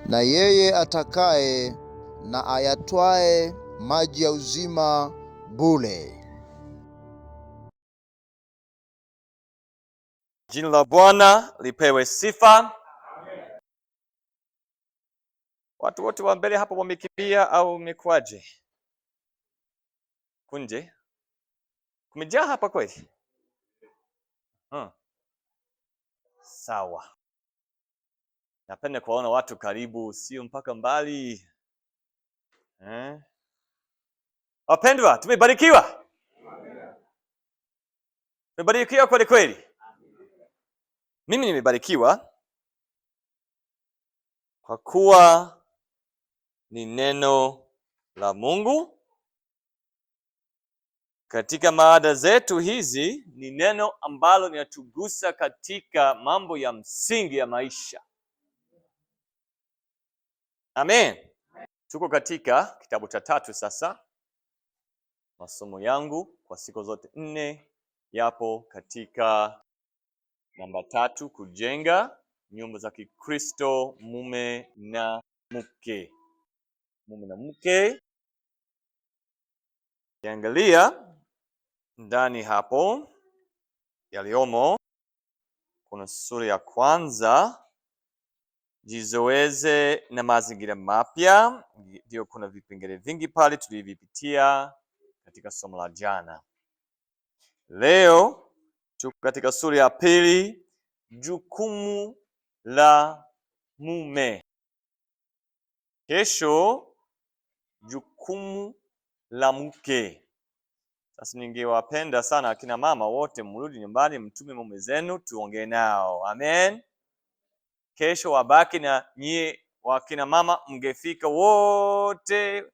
na yeye atakaye na ayatwae maji ya uzima bure. Jina la Bwana lipewe sifa. Watu wote wa mbele hapo wamekimbia au imekwaje? Kunje kumejaa hapa kweli? Sawa. Napenda kuwaona watu karibu, sio mpaka mbali. Wapendwa, tumebarikiwa. Tumebarikiwa kweli kweli. Mimi nimebarikiwa kwa kuwa ni neno la Mungu. Katika maada zetu hizi ni neno ambalo linatugusa katika mambo ya msingi ya maisha. Amen. Tuko katika kitabu cha 3 sasa. Masomo yangu kwa siku zote 4 yapo katika namba 3, kujenga nyumba za Kikristo, mume na mke. Mume na mke. Kiangalia ndani hapo yaliomo, kuna sura ya kwanza, jizoeze na mazingira mapya. Ndio kuna vipengele vingi pale tulivipitia katika somo la jana. Leo tuko katika sura ya pili, jukumu la mume. Kesho jukumu la mke. Sasa ningewapenda sana akina mama wote mrudi nyumbani, mtume mume zenu tuongee nao. Amen. Kesho wabaki na nyie wakina mama, mngefika wote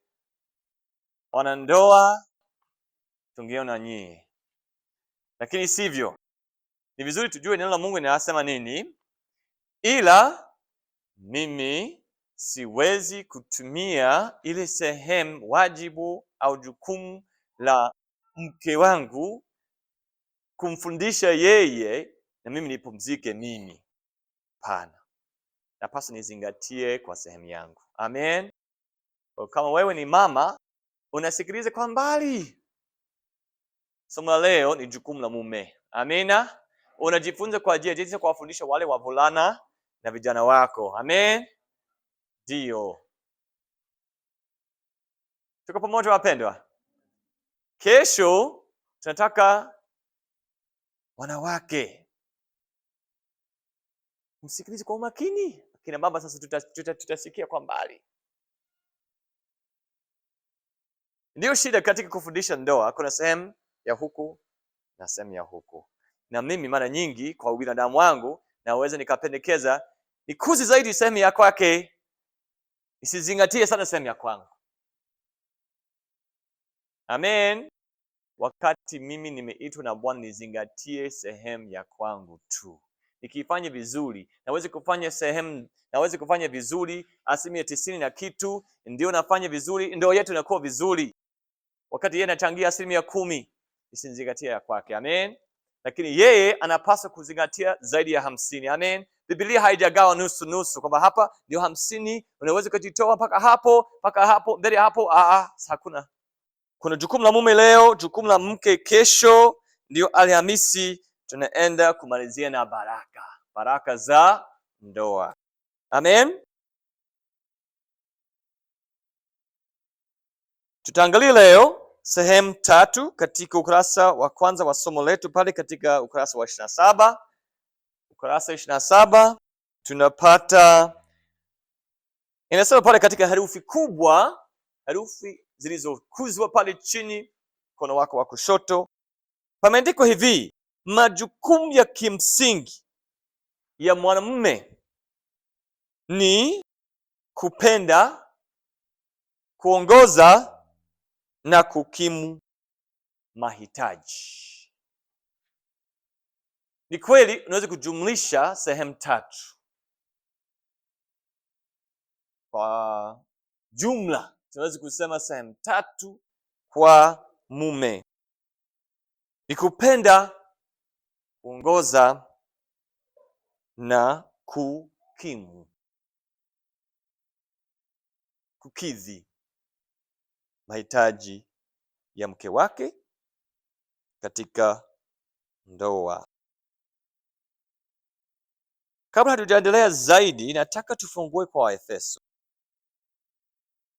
wanandoa tungeona nyie. Lakini sivyo. Ni vizuri tujue neno la Mungu linasema nini. Ila mimi siwezi kutumia ile sehemu, wajibu au jukumu la mke wangu kumfundisha yeye na mimi nipumzike mimi. Hapana. Napaswa nizingatie kwa sehemu yangu. Amen. Kama wewe ni mama, unasikiliza kwa mbali. Somo la leo ni jukumu la mume. Amina. Unajifunza kwa ajili ya jinsi kuwafundisha wale wavulana na vijana wako. Amen. Ndio. Tuko pamoja wapendwa? Kesho tunataka wanawake msikilize kwa umakini. Kina baba sasa tutasikia kwa mbali. Ndio shida katika kufundisha ndoa, kuna sehemu ya huku na sehemu ya huku. Na mimi mara nyingi kwa ubinadamu wangu naweza nikapendekeza nikuzi zaidi sehemu ya kwake, nisizingatie sana sehemu ya kwangu. Amen. Wakati mimi nimeitwa na Bwana nizingatie sehemu ya kwangu tu. Nikifanya vizuri, naweza kufanya vizuri 90% na kitu, ndio nafanya vizuri, ndio yetu inakuwa vizuri. Wakati yeye anachangia 10%, nisizingatie ya kwake. Amen. Lakini yeye anapaswa kuzingatia zaidi ya 50. Amen. Biblia haijagawa nusu nusu kwamba hapa ndio 50, unaweza kujitoa mpaka hapo, mbele hapo. Hakuna. Kuna jukumu la mume leo, jukumu la mke kesho, ndio Alhamisi tunaenda kumalizia na baraka za ndoa. Amen. Tutaangalia leo sehemu 3 katika ukurasa wa kwanza wa somo letu pale katika ukurasa wa 27. Ukurasa 27 tunapata inasema pale katika herufi kubwa, herufi zilizokuzwa pale chini mkono wako wa kushoto, pameandikwa hivi: majukumu ya kimsingi ya mwanamume ni kupenda, kuongoza na kukimu mahitaji. Ni kweli unaweza kujumlisha sehemu 3. Kwa jumla tunaweza kusema sehemu 3 kwa mume ni kupenda, kuongoza na kukimu. kukidhi mahitaji ya mke wake katika ndoa. Kabla hatujaendelea zaidi, nataka tufungue kwa Waefeso.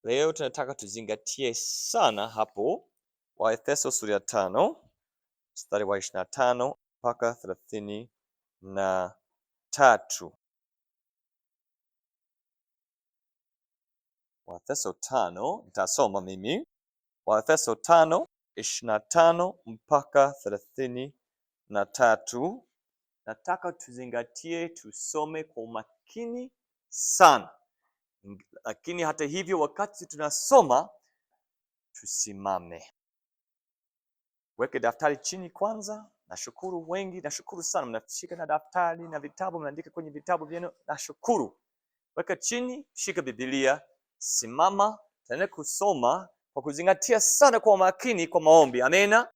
Leo tunataka tuzingatie sana hapo Waefeso sura ya 5 mstari wa 25 mpaka 33. Waefeso 5, nitasoma mimi. Waefeso 5:25 mpaka 33. Nataka tuzingatie, tusome kwa umakini sana. Lakini hata hivyo, wakati tunasoma tusimame. Weke daftari chini kwanza. Nashukuru wengi, nashukuru sana mnashika na daftari na vitabu, mnaandika kwenye vitabu vyenu. Nashukuru. Weka chini, shika Biblia, simama, tena kusoma kwa kuzingatia sana kwa umakini kwa maombi. Amena.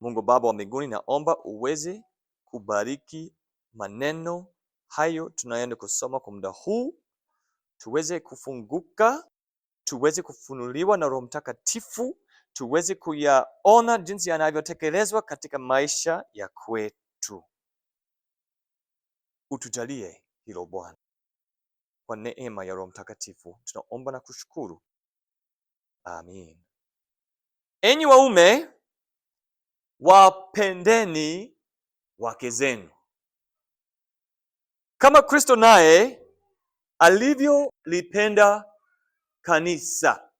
Mungu Baba wa mbinguni, naomba uweze kubariki maneno hayo tunayoenda kusoma kwa muda huu, tuweze kufunguka, tuweze kufunuliwa na Roho Mtakatifu, tuweze kuyaona jinsi yanavyotekelezwa katika maisha ya kwetu. Utujalie hilo Bwana, kwa neema ya Roho Mtakatifu tunaomba na kushukuru. Amin. Enyi waume, wapendeni wake zenu kama Kristo naye alivyolipenda kanisa,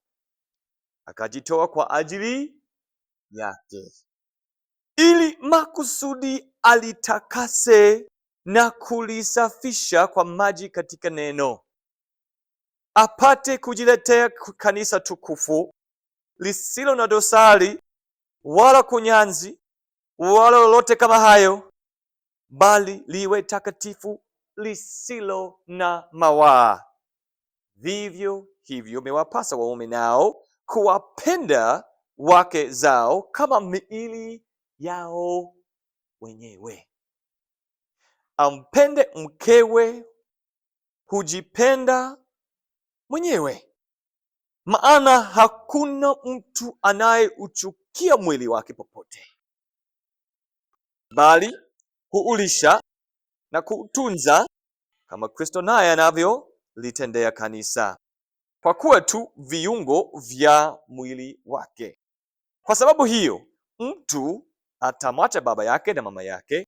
akajitoa kwa ajili yake, ili makusudi alitakase na kulisafisha kwa maji katika neno, apate kujiletea kanisa tukufu, lisilo na dosari wala kunyanzi wala lolote kama hayo, bali liwe takatifu, lisilo na mawaa. Vivyo hivyo imewapasa waume nao kuwapenda wake zao kama miili yao wenyewe. Ampende mkewe, hujipenda mwenyewe. Maana hakuna mtu anayeuchukia mwili wake popote, bali huulisha na kuutunza, kama Kristo naye anavyolitendea kanisa, kwa kuwa tu viungo vya mwili wake. Kwa sababu hiyo, mtu atamwacha baba yake na mama yake,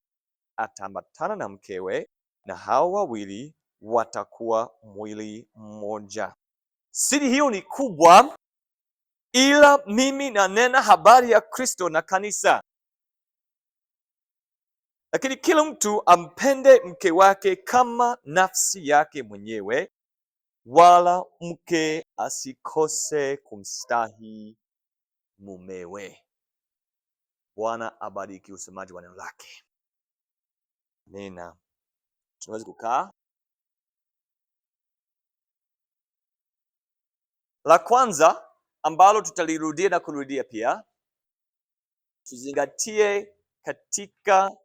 ataambatana na mkewe, na hao wawili watakuwa mwili mmoja. Siri hiyo ni kubwa, ila mimi nanena habari ya Kristo na kanisa. Lakini kila mtu ampende mke wake kama nafsi yake mwenyewe, wala mke asikose kumstahi mumewe. Bwana abariki usomaji wa neno lake. Amina. Tunaweza kukaa. La kwanza ambalo tutalirudia na kurudia pia, tuzingatie katika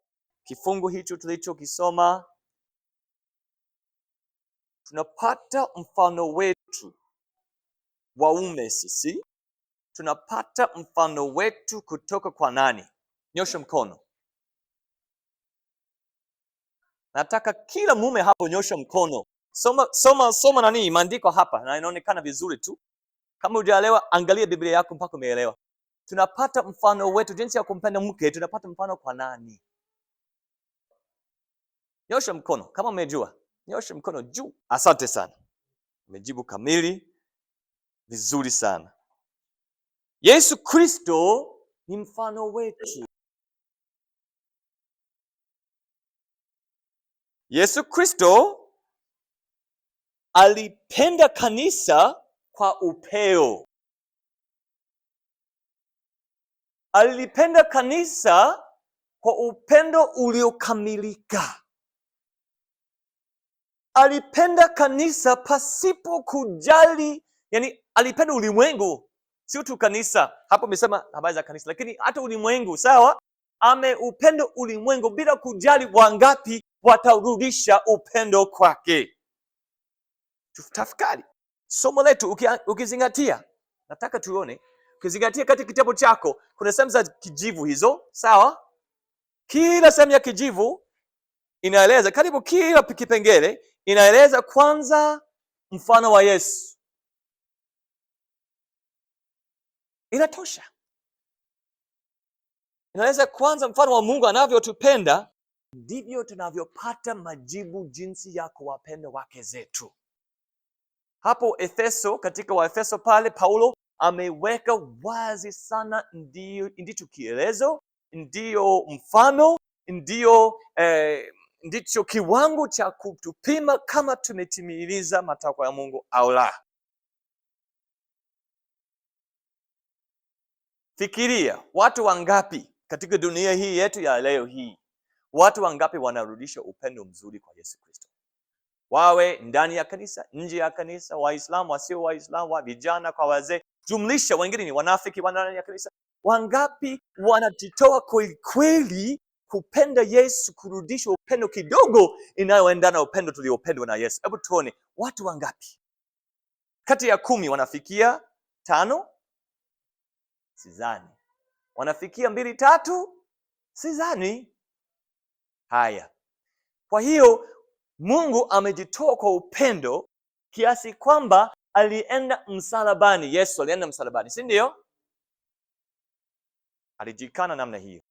kifungu hicho tulichokisoma, tunapata mfano wetu waume. Sisi tunapata mfano wetu kutoka kwa nani? Nyosha mkono. Nataka kila mume hapo nyosha mkono. Soma nani maandiko hapa, na inaonekana vizuri tu. Kama hujaelewa, angalia Biblia yako mpaka umeelewa. Tunapata mfano wetu, jinsi ya kumpenda mke, tunapata mfano kwa nani? Nyosha mkono kama umejua. Nyosha mkono juu. Asante sana, umejibu kamili, vizuri sana. Yesu Kristo ni mfano wetu. Yesu Kristo alipenda kanisa kwa upeo. Alipenda kanisa kwa upendo uliokamilika. Alipenda kanisa pasipo kujali, yani alipenda ulimwengu, sio tu kanisa. Hapo umesema habari za kanisa, lakini hata ulimwengu, sawa? Ameupenda ulimwengu bila kujali wangapi watarudisha upendo kwake. Tafakari somo letu ukizingatia, nataka tuone, ukizingatia katika kitabu chako kuna sehemu za kijivu hizo, sawa? Kila sehemu ya kijivu inaeleza, karibu kila kipengele inaeleza kwanza mfano wa Yesu. Inatosha. Inaeleza kwanza mfano wa Mungu anavyotupenda, ndivyo tunavyopata majibu jinsi ya kuwapenda wake zetu. Hapo Efeso, katika Waefeso pale, Paulo ameweka wazi sana, ndicho kielezo, ndiyo mfano, ndicho kiwango cha kutupima kama tumetimiliza matakwa ya Mungu au la. Fikiria, watu wangapi katika dunia hii yetu ya leo hii, watu wangapi wanarudisha upendo mzuri kwa Yesu Kristo? Wawe ndani ya kanisa, nje ya kanisa, Waislamu, wasio Waislamu, vijana kwa wazee, jumlisha wengine ni wanafiki wa ndani ya kanisa. Wangapi wanajitoa kweli kweli kupenda Yesu, kurudisha upendo kidogo inayoendana na upendo tuliopendwa na Yesu? Hebu tuone, watu wangapi kati ya 10 wanafikia 5? Sidhani. Wanafikia 2, 3? Sidhani. Haya, kwa hiyo Mungu amejitoa kwa upendo kiasi kwamba alienda msalabani. Yesu alienda msalabani, si ndio? Alijikana namna hiyo.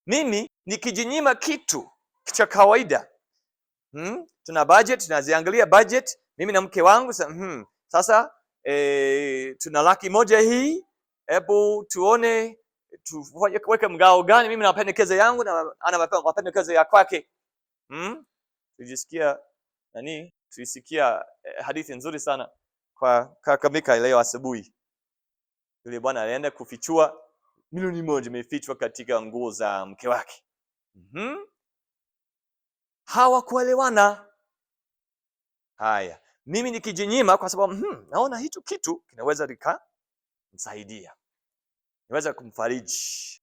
Mimi nikijinyima kitu cha kawaida, tuna budget, tunaziangalia budget, mimi na mke wangu, sasa tuna 100,000 hii, hebu tuone tuweke mgao gani, mimi na mapendekezo yangu na ana mapendekezo ya kwake. Tulisikia hadithi nzuri sana kwa kaka Mika leo asubuhi. Yule bwana alienda kufichua milioni 1 imefichwa katika nguo za mke wake. Hawakuelewana. Haya, mimi nikijinyima kwa sababu naona hicho kitu kinaweza likamsaidia, niweza kumfariji,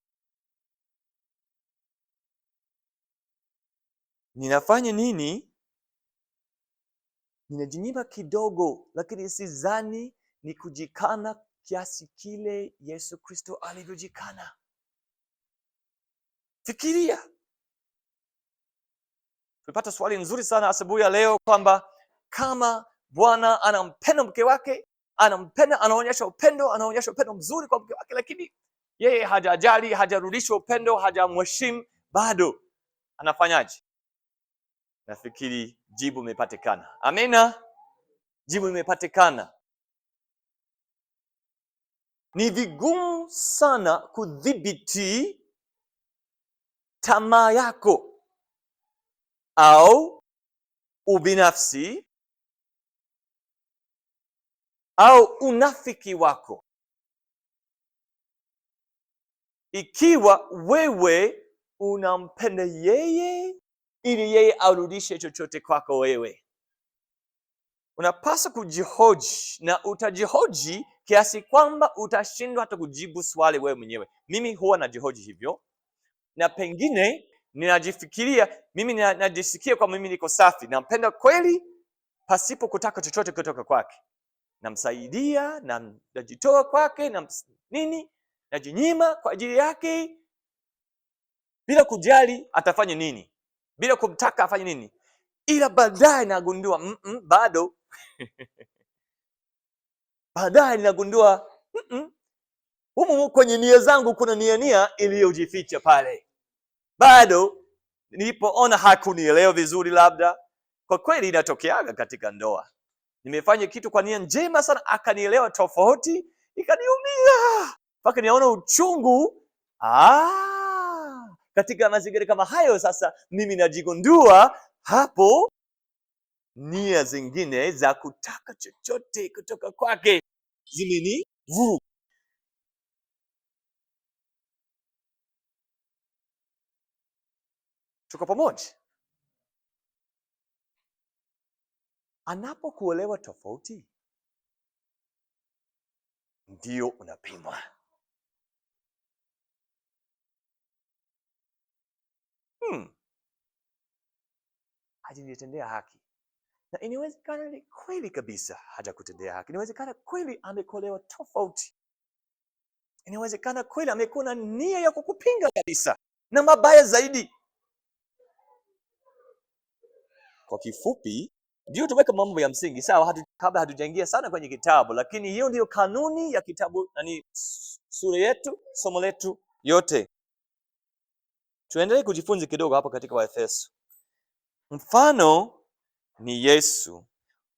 ninafanya nini? Ninajinyima kidogo, lakini sidhani ni kujikana kiasi kile Yesu Kristo alivyojikana. Fikiria. Tulipata swali nzuri sana asubuhi ya leo kwamba kama Bwana anampenda mke wake, anaonyesha upendo mzuri kwa mke wake, lakini yeye hajajali, hajarudisha upendo, hajamheshimu, bado anafanyaje? Nafikiri jibu imepatikana. Amina. Jibu imepatikana. Ni vigumu sana kudhibiti tamaa yako au ubinafsi au unafiki wako, ikiwa wewe unampenda yeye ili yeye arudishe chochote kwako wewe. Unapaswa kujihoji, na utajihoji kiasi kwamba utashindwa hata kujibu swali wewe mwenyewe. Mimi huwa najihoji hivyo, na pengine ninajifikiria, mimi najisikia kwa mimi niko safi, nampenda kweli pasipo kutaka chochote kutoka kwake. Namsaidia, najitoa kwake, najinyima kwa ajili yake bila kujali atafanya nini, bila kumtaka afanye nini. Ila baadaye nagundua bado baadaye ninagundua humu kwenye nia zangu kuna nia iliyojificha pale. Bado nilipoona hakunielewa vizuri, labda kwa kweli inatokeaga katika ndoa. Nimefanya kitu kwa nia njema sana, akanielewa tofauti, ikaniumiza mpaka niona uchungu. Katika mazingira kama hayo sasa mimi najigundua hapo nia zingine za kutaka chochote kutoka kwake zimenivuruga. Tuko pamoja? Anapokuelewa tofauti, ndio unapimwa. hajanitendea haki. Na inawezekana ni kweli kabisa hajakutendea haki. Inawezekana kweli amekolewa tofauti. Inawezekana kweli amekuwa na nia ya kukupinga kabisa, na mabaya zaidi. Kwa kifupi, ndio tumeweka mambo ya msingi sawa, kabla hatujaingia sana kwenye kitabu, lakini hiyo ndio kanuni ya kitabu, sura yetu, somo letu yote. Tuendelee kujifunza kidogo hapa katika Waefeso. Mfano ni Yesu,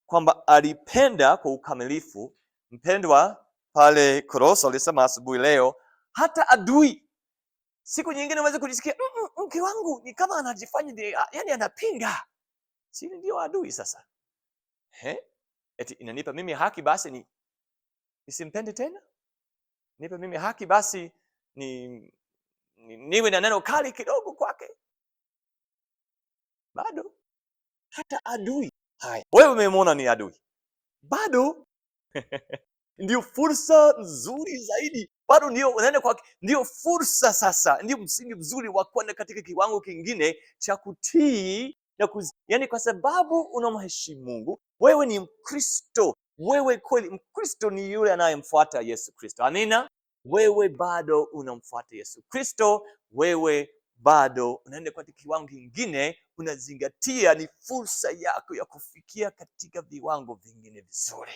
kwamba alipenda kwa ukamilifu. Mpendwa pale Kolosai alisema asubuhi leo, hata adui. Siku nyingine unaweza kujisikia mke wangu ni kama anajifanya yani anapinga. Si ndio adui sasa? Eti inanipa mimi haki basi nisimpende tena? Nipe mimi haki basi niwe na neno kali kidogo kwake? Bado hata adui. Haya, wewe umemwona ni adui bado? Ndio fursa nzuri zaidi, bado ndio unaenda kwa, ndio fursa sasa, ndio msingi mzuri wa kwenda katika kiwango kingine cha kutii na yani, kwa sababu unamheshimu Mungu. Wewe ni Mkristo, wewe kweli Mkristo ni yule anayemfuata Yesu Kristo. Amina. Wewe bado unamfuata Yesu Kristo, wewe bado unaenda katika kiwango kingine, unazingatia ni fursa yako ya kufikia katika viwango vingine vizuri.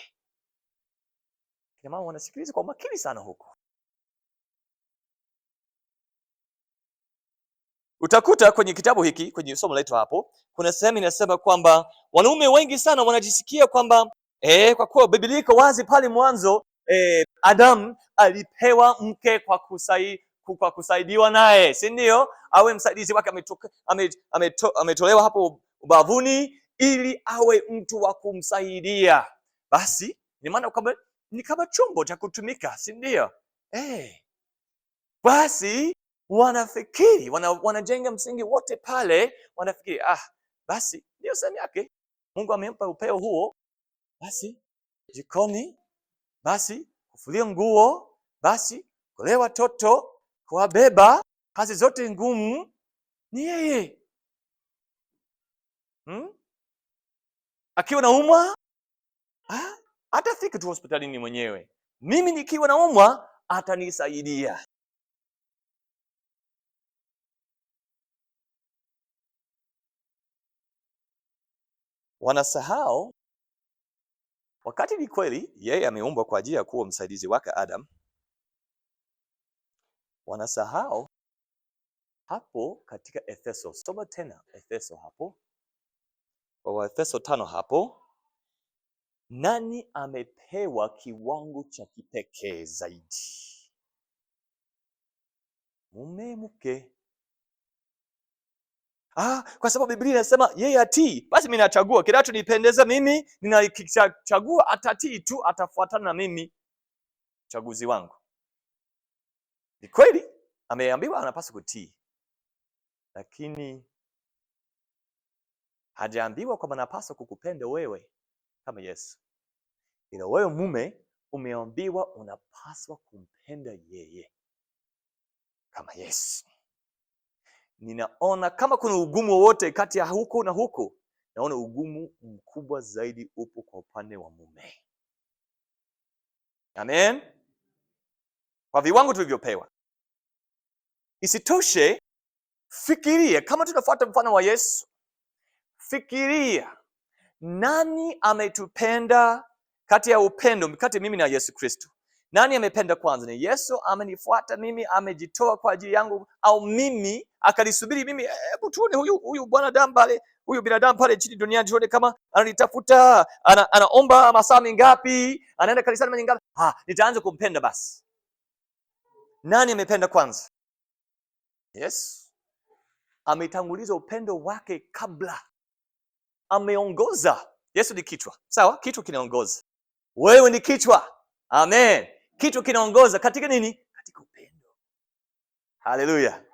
Kina mama wanasikiliza kwa makini sana huko. Utakuta kwenye kitabu hiki, kwenye somo letu hapo, kuna sehemu inasema kwamba wanaume wengi sana wanajisikia kwamba kwa kuwa Biblia iko wazi pale mwanzo, Adam alipewa mke kwa kusaidiwa naye, si ndio? Awe msaidizi wake, ametolewa hapo ubavuni ili awe mtu wa kumsaidia. Basi ni maana kwamba ni kama chombo cha kutumika, si ndio? Basi wanafikiri wanajenga msingi wote pale, wanafikiri basi ndio sehemu yake, Mungu amempa upeo huo, basi jikoni, basi kufulia nguo, basi kulea watoto, kuwabeba, kazi zote ngumu ni yeye. Akiwa naumwa atafika tu hospitalini mwenyewe. Mimi nikiwa naumwa atanisaidia. Wanasahau wakati ni kweli yeye ameumbwa kwa ajili ya kuwa msaidizi wake Adam. Wanasahau hapo katika Efeso. Soma tena Efeso hapo, kwa Efeso 5 hapo, nani amepewa kiwango cha kipekee zaidi? Mume, mke. Kwa sababu Biblia inasema yeye atii, basi mimi nachagua kinachonipendeza mimi, ninakichagua, atatii tu, atafuatana na mimi, chaguzi wangu. Ni kweli ameambiwa anapaswa kutii, lakini hajaambiwa kwamba anapaswa kukupenda wewe kama Yesu. Ila wewe mume umeambiwa unapaswa kumpenda yeye kama Yesu. Ninaona kama kuna ugumu wowote kati ya huko na huko, naona ugumu mkubwa zaidi upo kwa upande wa mume. Amen. Kwa viwango tulivyopewa. Isitoshe, fikiria kama tunafuata mfano wa Yesu. Fikiria nani ametupenda kati ya upendo kati mimi na Yesu Kristo. Nani amependa kwanza? Ni Yesu amenifuata mimi, amejitoa kwa ajili yangu, au mimi akalisubiri mimi? Hebu tuone huyu binadamu pale chini duniani, tuone kama ananitafuta, anaomba masaa mingapi, anaenda kanisani mara ngapi, nitaanza kumpenda basi. Nani amependa kwanza? Yes. Ametanguliza upendo wake kabla. Ameongoza. Yesu ni kichwa. Sawa? Kichwa kinaongoza. Wewe ni kichwa. Amen. Kichwa kinaongoza katika nini? Katika upendo. Haleluya.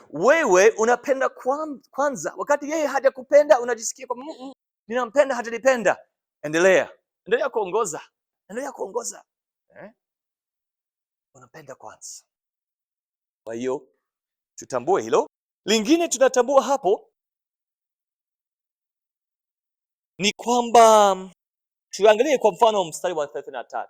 Wewe unapenda kwanza, wakati yeye hajakupenda unajisikia kwa ninampenda, hajanipenda. Endelea kuongoza. Unapenda kwanza. Kwa hiyo tutambue hilo. Lingine tunatambua hapo, ni kwamba tuangalie kwa mfano mstari wa 33.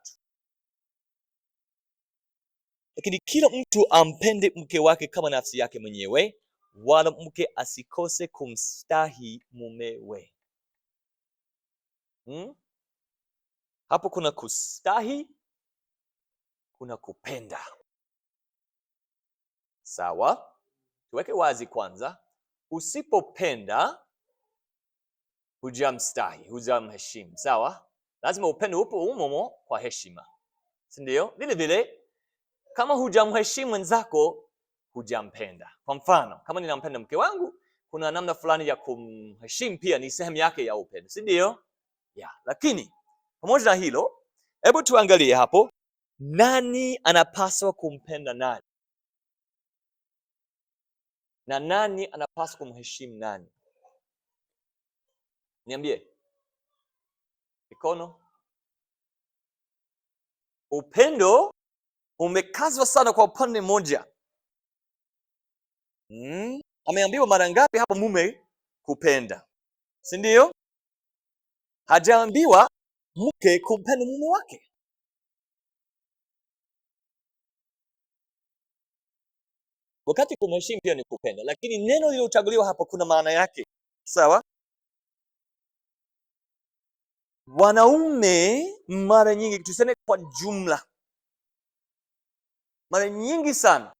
Lakini kila mtu ampende mke wake kama nafsi yake mwenyewe, wala mke asikose kumstahi mumewe. Hapo kuna kustahi, kuna kupenda. Sawa? Tuweke wazi kwanza, usipopenda hujamstahi, hujamheshimu. Sawa? Lazima upendo upo umomo kwa heshima. Si ndio? Vile vile kama hujamheshimu mwenzako hujampenda. Kwa mfano, kama ninampenda mke wangu, kuna namna fulani ya kumheshimu pia, ni sehemu yake ya upendo. Si ndio? Lakini pamoja na hilo, hebu tuangalie hapo, nani anapaswa kumpenda nani? Na nani anapaswa kumheshimu nani? Niambie. Mikono. Upendo umekazwa sana kwa upande mmoja. Ameambiwa mara ngapi hapo mume kupenda? Si ndio? Hajaambiwa mke kumpenda mume wake. Wakati kumheshimu pia ni kupenda, lakini neno lililochaguliwa hapo kuna maana yake. Sawa? Wanaume mara nyingi, tuseme kwa jumla, mara nyingi sana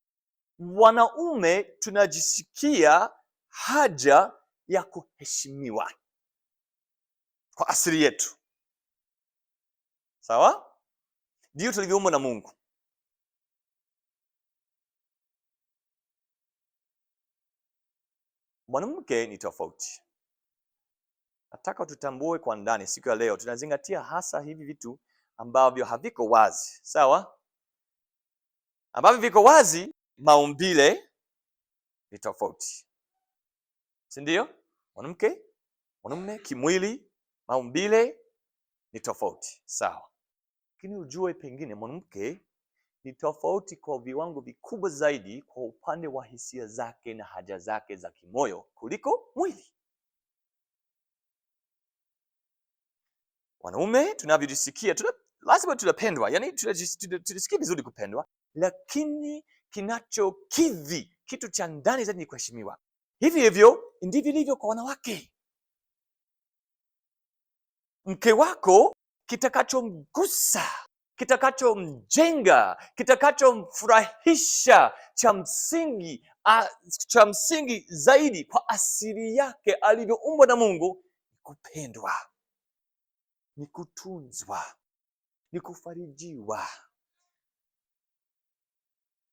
wanaume tunajisikia haja ya kuheshimiwa kwa asili yetu. Sawa? Ndio tulivyoumbwa na Mungu. Mwanamke ni tofauti. Nataka tutambue kwa ndani siku ya leo, tunazingatia hasa hivi vitu ambavyo haviko wazi. Sawa? Ambavyo viko wazi, maumbile ni tofauti. Si ndio? Mwanamume kimwili, maumbile ni tofauti. Sawa. Lakini ujue pengine mwanamke ni tofauti kwa viwango vikubwa zaidi kwa upande wa hisia zake na haja zake za kimoyo kuliko mwili. Wanaume tunavyojisikia, lazima tunapendwa, yani tunajisikia vizuri kupendwa, lakini kinachokidhi kitu cha ndani zaidi ni kuheshimiwa. Hivi hivyo ndivyo ilivyo kwa wanawake. Mke wako kitakachomgusa, kitakachomjenga, kitakachomfurahisha, cha msingi zaidi kwa asili yake alivyoumbwa na Mungu, ni kupendwa, ni kutunzwa, ni kufarijiwa.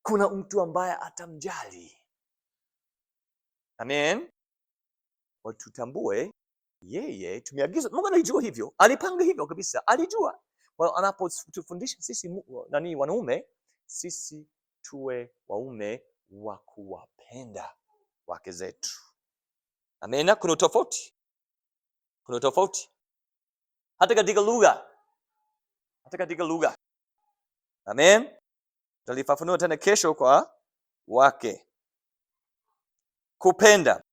Kuna mtu ambaye atamjali. Amen. Watutambue yeye, tumeagizwa. Mungu alijua hivyo, alipanga hivyo kabisa, alijua. Kwa anapotufundisha sisi wanaume, sisi tuwe waume wa kuwapenda wake zetu. Amen. Kuna tofauti hata katika lugha. Amen. Tutalifafanua tena kesho kwa wake. Kupenda.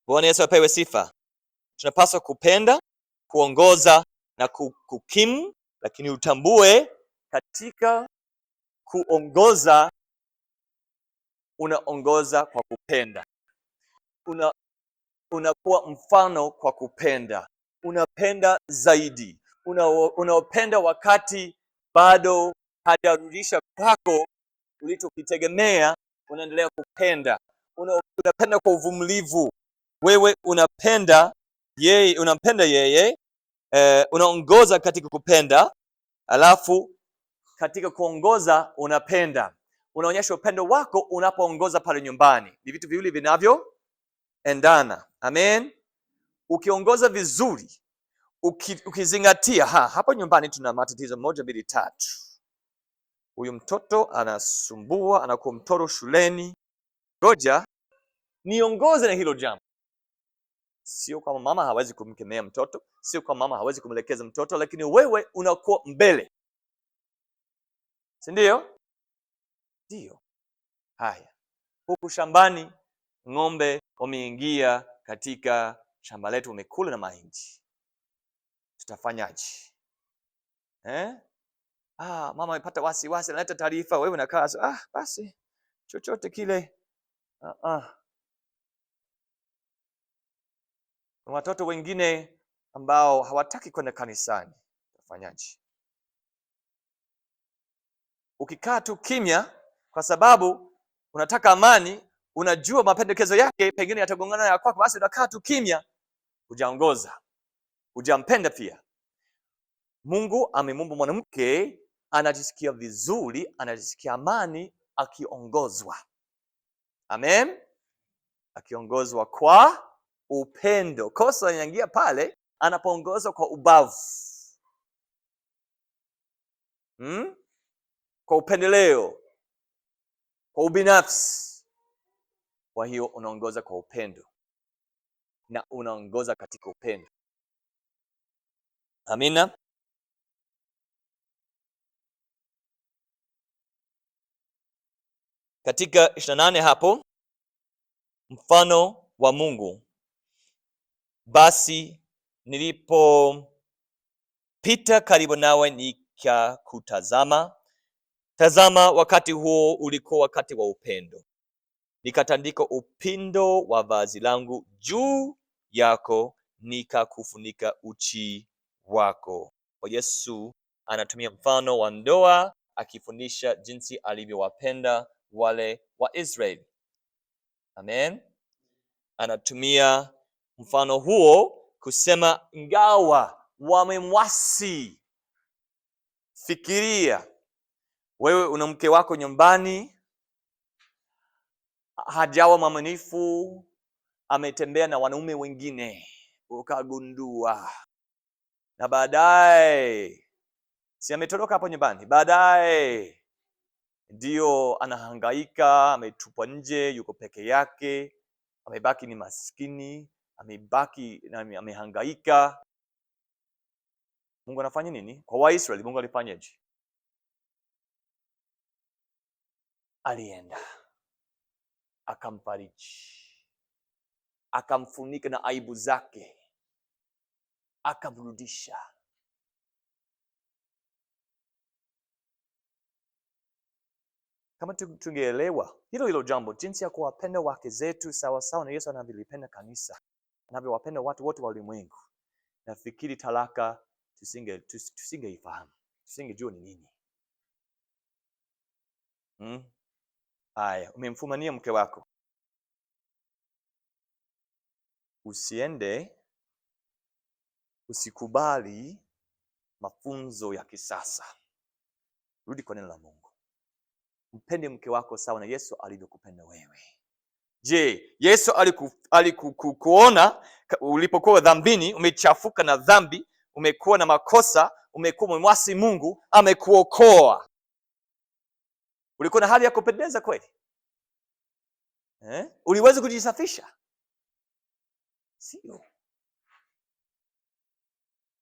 Bwana Yesu apewe sifa. Tunapaswa kupenda, kuongoza na kukimu, lakini utambue katika kuongoza, unaongoza kwa kupenda. Unakuwa mfano kwa kupenda. Unapenda zaidi. Unaopenda wakati bado hajarudisha kwako ulichokitegemea, unaendelea kupenda. Unapenda kwa uvumilivu. Wewe unampenda yeye, unaongoza katika kupenda, alafu katika kuongoza unapenda. Unaonyesha upendo wako unapoongoza pale nyumbani. Ni vitu viwili vinavyoendana. Amen. Ukiongoza vizuri, ukizingatia hapo nyumbani tuna matatizo 1, 2, 3. Huyu mtoto anasumbua, anakuwa mtoro shuleni. Ngoja niongoze na hilo jambo. Sio kama mama hawezi kumkemea mtoto, sio kama mama hawezi kumelekeza mtoto, lakini wewe unakuwa mbele. Si ndio? Ndio. Haya. Huku shambani ng'ombe wameingia katika shamba letu umekula na mahindi, tutafanyaje? Mama amepata wasiwasi, analeta taarifa, wewe unakaa basi chochote kile. Kuna watoto wengine ambao hawataki kwenda kanisani, utafanyaje? Ukikaa tu kimya kwa sababu unataka amani, unajua mapendekezo yake pengine yatagongana na kwako, basi unakaa tu kimya, hujaongoza, hujampenda pia. Mungu amemuumba mwanamke, anajisikia vizuri, anajisikia amani akiongozwa. Amen. Akiongozwa kwa upendo. Kosa linaingia pale anapoongozwa kwa ubavu, kwa upendeleo, kwa ubinafsi. Kwa hiyo unaongoza kwa upendo na unaongoza katika upendo. Amina. Katika 28 hapo, mfano wa Mungu. Basi nilipopita karibu nawe nikakutazama, tazama, wakati huo ulikuwa wakati wa upendo. Nikatandika upindo wa vazi langu juu yako, nikakufunika uchi wako. Kwa Yesu anatumia mfano wa ndoa akifundisha jinsi alivyowapenda wale wa Israeli. Amen. Anatumia mfano huo kusema ingawa wamemwasi, fikiria wewe una mke wako nyumbani, hajawa mwaminifu, ametembea na wanaume wengine, ukagundua, na baadaye si ametoroka hapo nyumbani, baadaye ndio anahangaika, ametupwa nje, yuko peke yake, amebaki ni maskini, amehangaika. Mungu anafanya nini? Kwa Waisraeli Mungu alifanyaje? Alienda akamfariji, akamfunika na aibu zake, akamrudisha. Kama tungeelewa hilo jambo, jinsi ya kuwapenda wake zetu sawa sawa na Yesu anavyolipenda kanisa, anavyowapenda watu wote wa ulimwengu, nafikiri talaka tusingeifahamu, tusingejua ni nini. Haya, umemfumania mke wako, usikubali mafunzo ya kisasa. Rudi kwa neno la Mungu. Mpende mke wako sawa na Yesu alivyokupenda wewe. Je, Yesu alikuona ulipokuwa dhambini, umechafuka na dhambi, umekuwa na makosa, umekuwa umemwasi Mungu, amekuokoa. Ulikuwa na hali ya kupendeza kweli? Uliweza kujisafisha? Sio.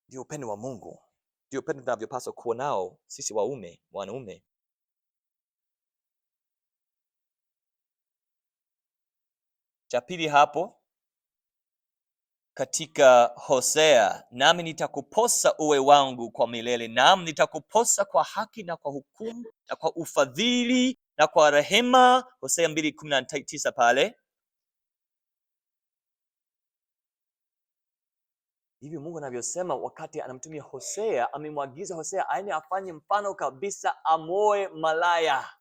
Ndio upendo wa Mungu. Ndio upendo tunavyopaswa kuwa nao sisi wanaume. Cha pili hapo katika Hosea, nami nitakuposa uwe wangu kwa milele, nami nitakuposa kwa haki na kwa hukumu na kwa ufadhili na kwa rehema. Hosea 2:19 pale. Hivi Mungu anavyosema wakati anamtumia Hosea, amemwagiza Hosea aende afanye mfano kabisa, amoe malaya,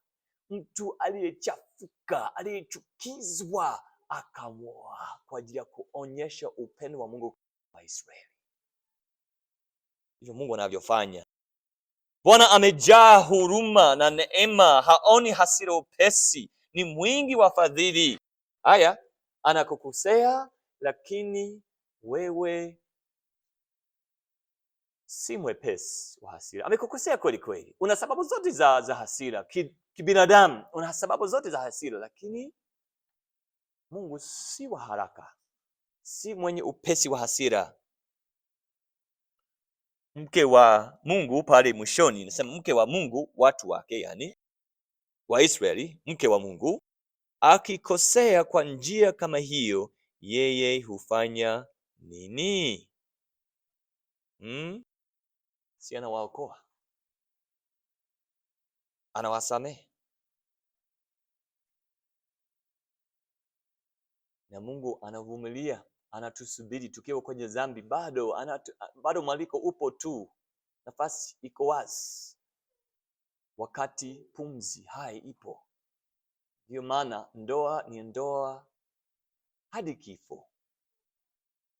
mtu aliyechafuka, aliyechukizwa, akamoa kwa ajili ya kuonyesha upendo wa Mungu kwa Israeli. Hivyo Mungu anavyofanya. Bwana amejaa huruma na neema, haoni hasira upesi, ni mwingi wa fadhili. Haya, anakukosea lakini wewe si mwepesi wa hasira. Amekukosea kweli kweli, una sababu zote za hasira kibinadamu, una sababu zote za hasira, lakini Mungu si wa haraka, si mwenye upesi wa hasira. Mke wa Mungu pale mwishoni nasema mke wa Mungu, watu wake, yani wa Israeli, mke wa Mungu akikosea kwa njia kama hiyo, yeye hufanya nini? Si anawaokoa, anawasamehe. Na Mungu anavumilia, anatusubiri tukiwa kwenye dhambi, bado mwaliko upo tu, nafasi iko wazi, wakati pumzi hai ipo. Ndio maana ndoa ni ndoa hadi kifo.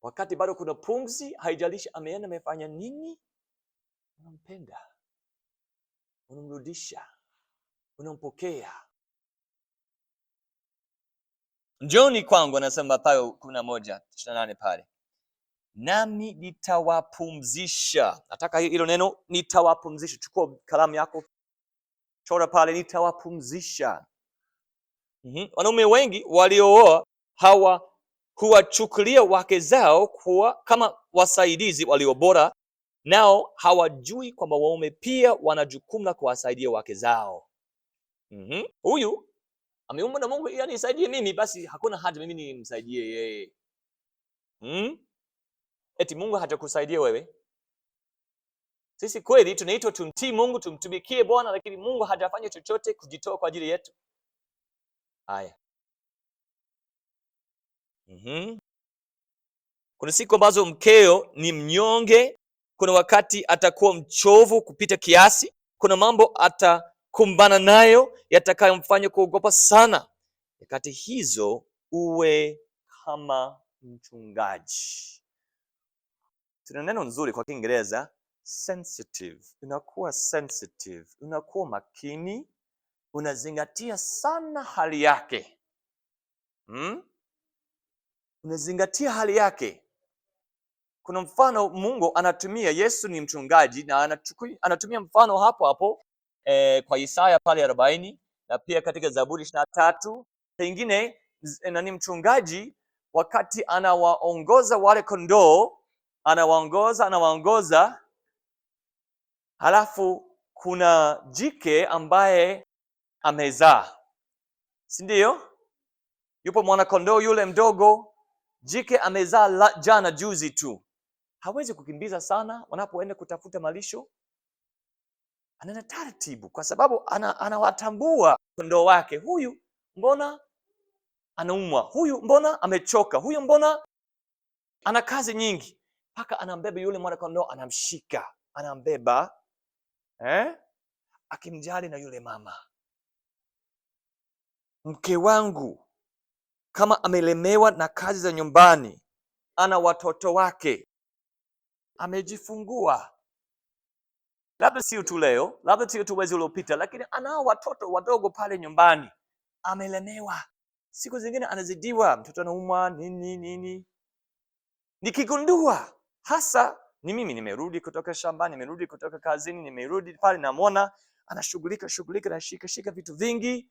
Wakati bado kuna pumzi, haijalishi ameenda amefanya nini, unampenda, unamrudisha, unampokea. Njooni kwangu, anasema Mathayo 11:28 pale, nami nitawapumzisha. Nataka hilo neno nitawapumzisha. Chukua kalamu yako, chora pale, nitawapumzisha. Wanaume wengi waliooa huwachukulia wake zao kuwa kama wasaidizi walio bora, nao hawajui kwamba waume pia wana jukumu la kuwasaidia wake zao. Huyu ameumbwa na Mungu, yani nisaidie mimi, basi hakuna haja mimi nimsaidie yeye. Eti Mungu hajakusaidia wewe? Sisi kweli tunaitwa tumtii Mungu, tumtumikie Bwana, lakini Mungu hajafanya chochote kujitoa kwa ajili yetu. Haya. Kuna siku ambazo mkeo ni mnyonge, kuna wakati atakuwa mchovu kupita kiasi, kuna mambo atakumbana nayo yatakayomfanya kuogopa sana. Wakati hizo uwe kama mchungaji. Tuna neno nzuri kwa Kiingereza, sensitive. Unakuwa sensitive, unakuwa makini, unazingatia sana hali yake. Unazingatia hali yake. Kuna mfano Mungu anatumia, Yesu ni mchungaji na anatumia mfano hapo kwa Isaya pale 40 na pia katika Zaburi 23. Pengine ni mchungaji wakati anawaongoza wale kondoo, anawaongoza, halafu kuna jike ambaye amezaa, si ndio? Yupo mwana kondoo yule mdogo, jike amezaa jana juzi tu. Hawezi kukimbiza sana wanapoenda kutafuta malisho. Anaenda taratibu kwa sababu anawatambua kondoo wake. Huyu mbona anaumwa? Huyu mbona amechoka? Huyu mbona ana kazi nyingi? Paka anambeba yule mwana kondoo, anamshika, anambeba, akimjali na yule mama. Mke wangu kama amelemewa na kazi za nyumbani, ana watoto wake, amejifungua, labda sio tu leo, labda sio tu mwezi uliopita, lakini anao watoto wadogo pale nyumbani, amelemewa. Siku zingine anazidiwa, mtoto anaumwa nini. Nikigundua hasa ni mimi, nimerudi kutoka shambani, nimerudi kutoka kazini, nimerudi pale, namwona anashughulika, anashika vitu vingi.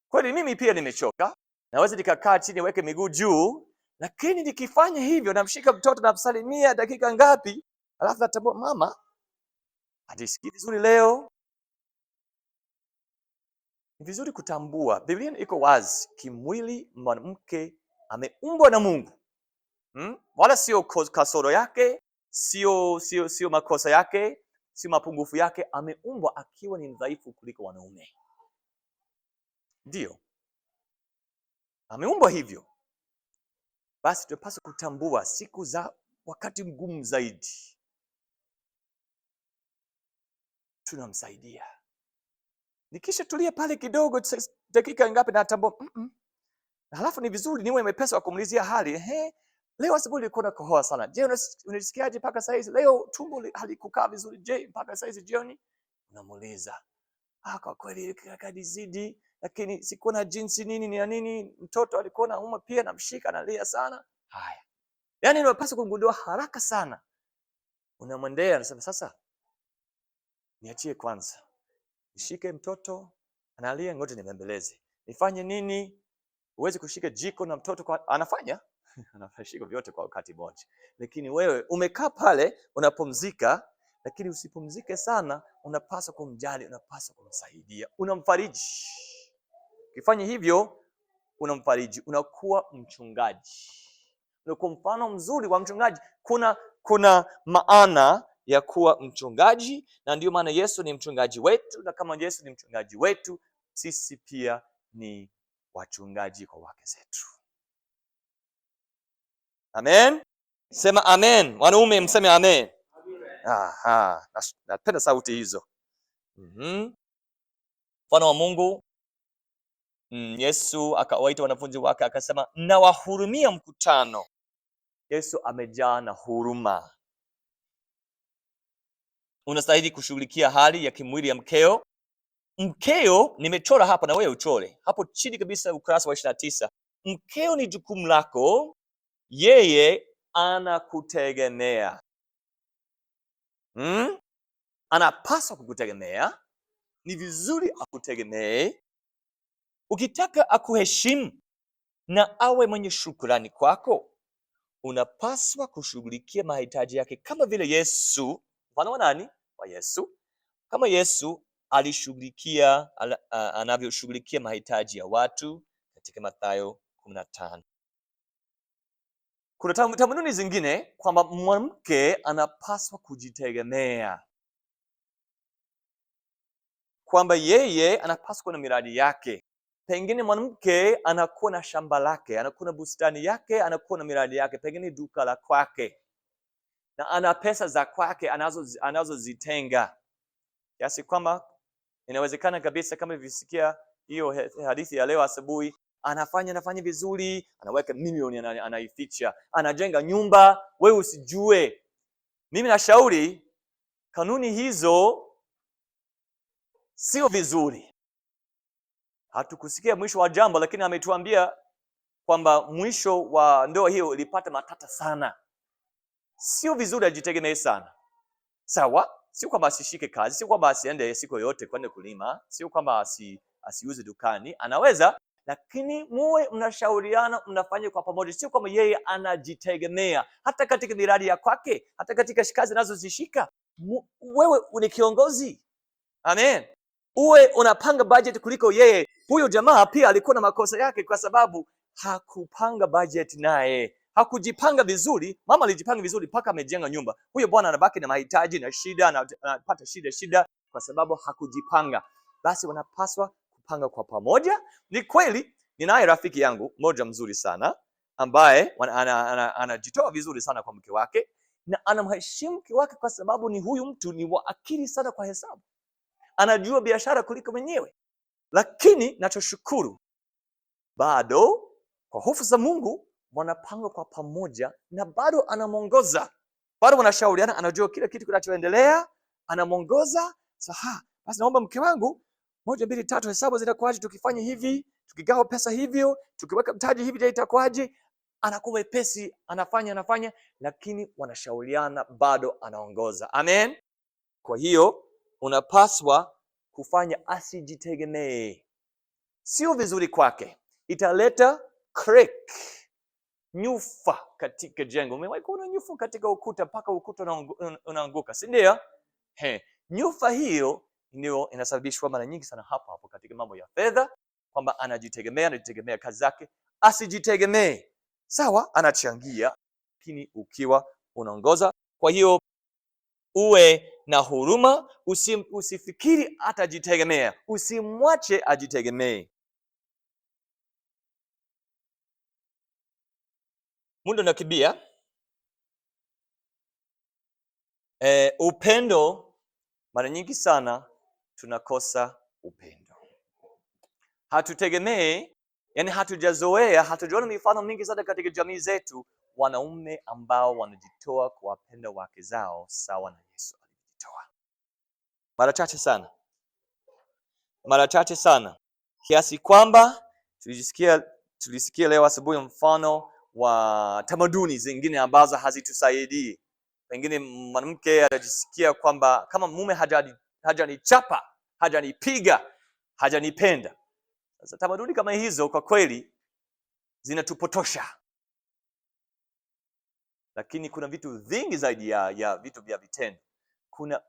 Kweli mimi pia nimechoka, naweza nikakaa chini, weke miguu juu, lakini nikifanya hivyo, namshika mtoto, namsalimia dakika ngapi, alafu natambua mama hajisikii vizuri leo. Ni vizuri kutambua, Biblia iko wazi, kimwili mwanamke ameumbwa na Mungu. Wala sio kasoro yake, sio makosa yake, sio mapungufu yake. Ameumbwa akiwa ni mdhaifu kuliko wanaume. Ndio, ameumbwa hivyo. Basi tunapaswa kutambua siku za wakati mgumu zaidi, tunamsaidia. Nikisha tulia pale kidogo, dakika ngapi, natambua halafu ni vizuri niwe mwepesi wa kumulizia hali. Leo asubuhi nilikuwa nakohoa sana. Je, unasikiaje mpaka saa hizi? Leo tumbo halikukaa vizuri. Je, mpaka saa hizi jioni? Unamuuliza. Kwa kweli kadizidi, lakini sikuwa na jinsi nini. Mtoto alikuwa anauma pia, namshika, analia sana. Haya. Yaani unapaswa kugundua haraka sana. Unamwendea, unasema sasa niachie kwanza. Nishike mtoto, analia, ngoja nimbembeleze. Nifanye nini? Uwezi kushika jiko na mtoto anafanya anashika vyote kwa wakati mmoja. Lakini wewe umekaa pale unapumzika, lakini usipumzike sana, unapaswa kumjali, unapaswa kumsaidia, unamfariji. Ukifanya hivyo unamfariji, unakuwa mchungaji, unakuwa mfano mzuri wa mchungaji. Kuna maana ya kuwa mchungaji, na ndio maana Yesu ni mchungaji wetu, na kama Yesu ni mchungaji wetu, sisi pia ni wachungaji kwa wake zetu. Amen. Sema amen. Wanaume mseme amen. Aha, napenda sauti hizo. Mfano wa Mungu. Yesu akawaita wanafunzi wake akasema, nawahurumia mkutano. Yesu amejaa na huruma. Unastahili kushughulikia hali ya kimwili ya mkeo. Mkeo nimechora hapa, na wewe uchore hapo chini kabisa, ukurasa wa 29. Mkeo ni jukumu lako, yeye anakutegemea. Anapaswa kukutegemea. Ni vizuri akutegemee. Ukitaka akuheshimu na awe mwenye shukrani kwako, unapaswa kushughulikia mahitaji yake kama vile Yesu. Mfano wa nani? Wa Yesu. Kama Yesu alishughulikia anavyoshughulikia mahitaji ya watu katika Mathayo 15. Kuna tamaduni zingine kwamba mwanamke anapaswa kujitegemea, kwamba yeye anapaswa kuwa na miradi yake. Pengine mwanamke anakuwa na shamba lake, anakuwa na bustani yake, anakuwa na miradi yake, pengine duka la kwake, na ana pesa za kwake anazozitenga, kiasi kwamba inawezekana kabisa, kama nilisikia hiyo hadithi ya leo asubuhi, anafanya vizuri, anaweka milioni, anaificha, anajenga nyumba, wewe usijue. Mimi nashauri kanuni hizo sio vizuri. Hatukusikia mwisho wa jambo, lakini ametuambia kwamba mwisho wa ndoa hiyo ilipata matata sana. Sio vizuri ajitegemee sana. Sawa? Sio kwamba asishike kazi, sio kwamba asiende siku yote kwenda kulima, sio kwamba asiuze dukani, anaweza, lakini muwe mnashauriana, mnafanya kwa pamoja. Sio kwamba yeye anajitegemea hata katika miradi ya kwake, hata katika kazi anazozishika. Wewe ni kiongozi. Amen. Uwe unapanga budget kuliko yeye. Huyo jamaa pia alikuwa na makosa yake, kwa sababu hakupanga budget naye. Hakujipanga vizuri. Mama alijipanga vizuri mpaka amejenga nyumba. Huyo bwana anabaki na mahitaji na shida, anapata shida kwa sababu hakujipanga. Basi wanapaswa kupanga kwa pamoja. Ni kweli, ninaye rafiki yangu mmoja mzuri sana ambaye anajitoa vizuri sana kwa mke wake, na anamheshimu mke wake kwa sababu ni huyu mtu ni wa akili sana kwa hesabu. Anajua biashara kuliko mwenyewe. Lakini nachoshukuru, bado kwa hofu za Mungu wanapanga kwa pamoja, na bado anamongoza. Bado wanashauriana, anajua kila kitu kinachoendelea, anamongoza. Basi naomba mke wangu, 1 2 3 hesabu zitakuwaje tukifanya hivi, tukigawa pesa hivyo, tukiweka mtaji hivi itakuwaje? Anakuwa wepesi, anafanya, lakini wanashauriana, bado anaongoza. Amen. Kwa hiyo unapaswa kufanya asijitegemee. Sio vizuri kwake. Italeta crack, nyufa katika jengo. Umewahi kuona nyufa katika ukuta mpaka ukuta unaanguka, si ndio? Nyufa hiyo ndio inasababishwa mara nyingi sana hapo katika mambo ya fedha, kwamba anajitegemea kazi zake. Asijitegemee. Sawa, anachangia, lakini ukiwa unaongoza. Kwa hiyo uwe na huruma, usifikiri atajitegemea, usimwache ajitegemee. Muda unakimbia. Upendo, mara nyingi sana tunakosa upendo. Hatutegemei, yani hatujazoea, hatujaona mifano mingi sana katika jamii zetu, wanaume ambao wanajitoa kuwapenda wake zao sawa na Yesu alijitoa. Mara chache sana, kiasi kwamba tulisikia leo asubuhi mfano wa tamaduni zingine ambazo hazitusaidii. Pengine mwanamke anajisikia kwamba kama mume hajanichapa, hajanipiga, hajanipenda. Sasa tamaduni kama hizo kwa kweli zinatupotosha. Lakini kuna vitu vingi zaidi ya vitu vya vitendo.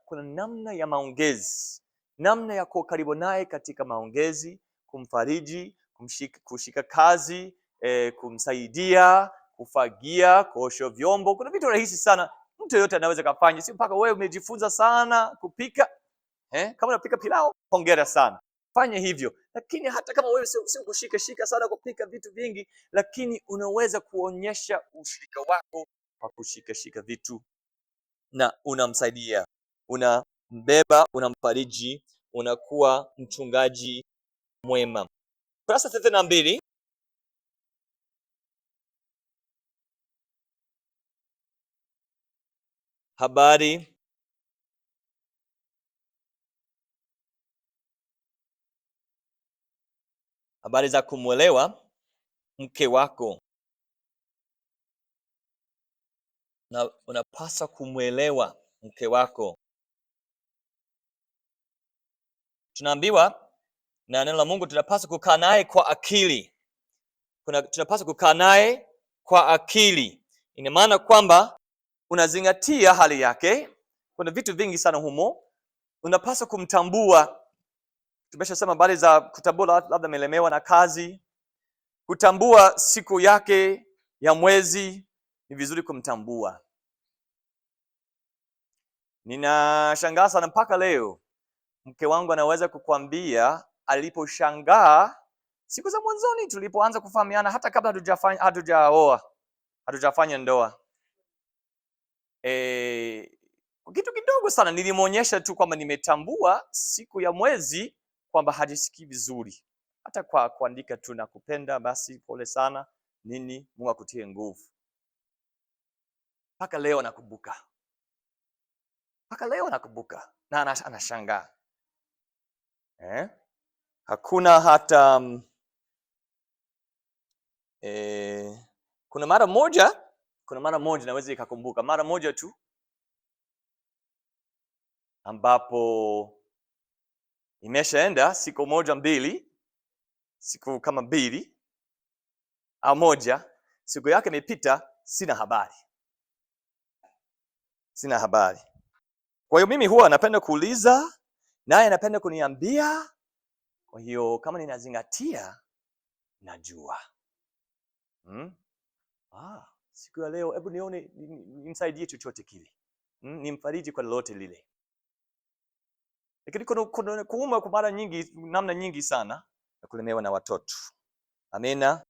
Kuna namna ya maongezi, namna ya kuwa karibu naye katika maongezi, kumfariji, kushika kazi, kumsaidia, kufagia, kuosha vyombo. Kuna vitu rahisi sana mtu yeyote anaweza kufanya, si mpaka wewe umejifunza sana kupika. Kama unapika pilau, hongera sana, fanya hivyo. Lakini hata kama wewe sio kushika sana kupika vitu vingi, lakini unaweza kuonyesha ushirika wako kwa kushika vitu, na unamsaidia, unambeba, unamfariji, unakuwa mchungaji mwema. Kurasa 32. Habari za kumwelewa mke wako. Na unapaswa kumwelewa mke wako. Tunaambiwa na neno la Mungu tunapaswa kukaa naye kwa akili. Tunapaswa kukaa naye kwa akili. Ina maana kwamba unazingatia hali yake. Kuna vitu vingi sana humo. Unapaswa kumtambua. Tumeshasema habari za kutambua labda amelemewa na kazi. Kutambua siku yake ya mwezi, ni vizuri kumtambua. Ninashangaa sana mpaka leo mke wangu anaweza kukwambia aliposhangaa siku za mwanzoni tulipoanza kufahamiana, hata kabla hatujafanya ndoa. Kitu kidogo sana nilimuonyesha tu kwamba nimetambua siku ya mwezi kwamba hajisikii vizuri. Hata kwa kuandika tu nakupenda, basi pole sana, nini, Mungu akutie nguvu. Mpaka leo nakumbuka. Na anashangaa. Hakuna hata kuna mara moja naweza ikakumbuka mara moja tu ambapo imeshaenda siku moja mbili, siku kama mbili au moja, siku yake imepita, sina habari. Kwa hiyo mimi huwa napenda kuuliza, naye anapenda kuniambia. Kwa hiyo kama ninazingatia, najua. Siku ya leo hebu nione nimsaidie chochote kile. Nimfariji kwa lolote lile. Lakini kuna kuuma kwa mara nyingi, namna nyingi sana na kulemewa na watoto. Amena.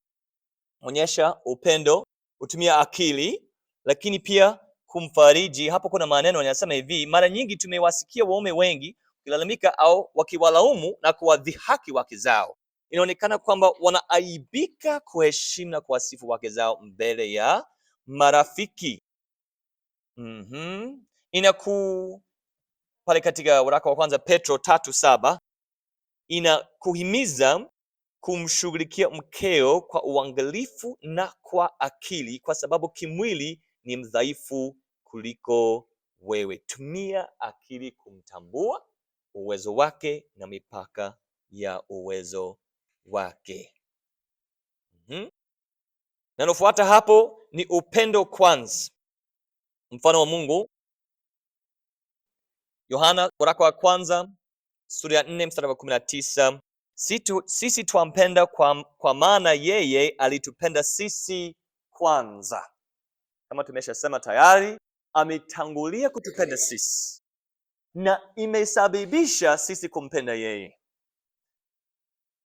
Onyesha upendo, utumia akili, lakini pia kumfariji. Hapo kuna maneno yanasema hivi, mara nyingi tumewasikia waume wengi wakilalamika au wakiwalaumu na kuwadhihaki wake zao. Inaonekana kwamba wanaaibika kuheshimu na kuwasifu wake zao mbele ya marafiki. Pale katika waraka wa kwanza Petro 3:7 inakuhimiza kumshughulikia mkeo kwa uangalifu na kwa akili, kwa sababu kimwili ni mdhaifu kuliko wewe. Tumia akili kumtambua uwezo wake na mipaka ya uwezo wake. Nanofuata hapo ni upendo kwanza. Mfano wa Mungu, Yohana waraka wa kwanza sura ya 4 mstari wa 19. Sisi twampenda kwa maana yeye alitupenda sisi kwanza. Kama tumeshasema tayari, ametangulia kutupenda sisi na imesababisha sisi kumpenda yeye.